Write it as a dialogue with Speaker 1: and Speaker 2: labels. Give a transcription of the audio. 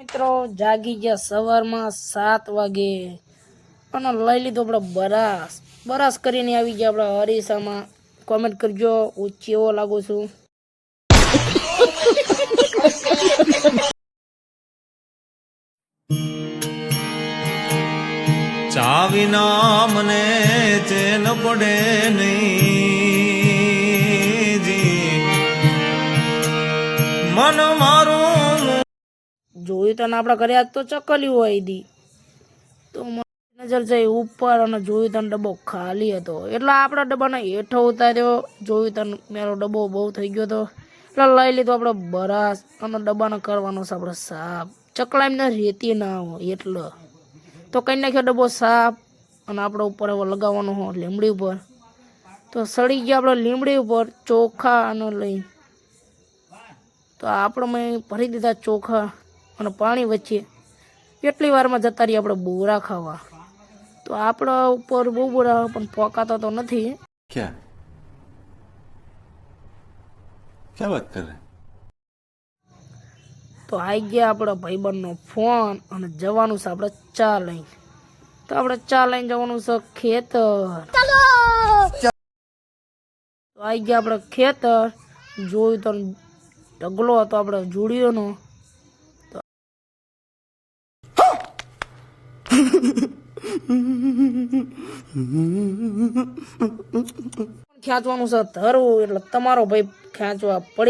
Speaker 1: મિત્રો જાગી ગયા સવારમાં 7 વાગે અને લઈ લીધો આપણે બરાસ કરીને આવી ગયા આપણા હરીસામાં. કોમેન્ટ કરજો હું કેવો લાગુ છું.
Speaker 2: ચાવીના મને ચેન પડે નહીં જી મન મારું
Speaker 1: જોયું તને આપણા ઘરે આજ તો ચકલી હોય દી તો નજર જઈ ઉપર અને જોયું તને ડબ્બો ખાલી હતો એટલે આપણા ડબ્બાને હેઠો ઉતાર્યો. જોયું તને મારો ડબ્બો બહુ થઈ ગયો હતો એટલે લઈ લીધો આપણે બરાસ અને ડબ્બાને કરવાનો છે આપણે સાફ. ચકલા એમને રેતી ના હોય એટલે તો કઈ નાખ્યો ડબ્બો સાફ અને આપણે ઉપર હવે લગાવવાનો હોય લીમડી ઉપર. તો સડી ગયા આપણે લીમડી ઉપર ચોખા અને લઈ તો આપણે મેં ભરી દીધા ચોખા અને પાણી વચ્ચે. કેટલી વારમાં જતા રહીએ આપણે બોરા ખાવા. તો આપણા ઉપર બહુ બોરા પણ પોકાતા તો નથી.
Speaker 2: क्या क्या बात कर रहे हैं?
Speaker 1: તો આવી ગયા આપણા ભાઈબંધનો ફોન અને જવાનું છે આપણે ચા લઈને. તો આપણે ચા લઈને જવાનું છે ખેતર. તો આવી ગયા આપણે ખેતર. જોયું તો ઢગલો હતો આપણે જોડીઓનો. તો ખેંચવાનું છે ધરવું એટલે તમારો ભાઈ ખેંચવા પડી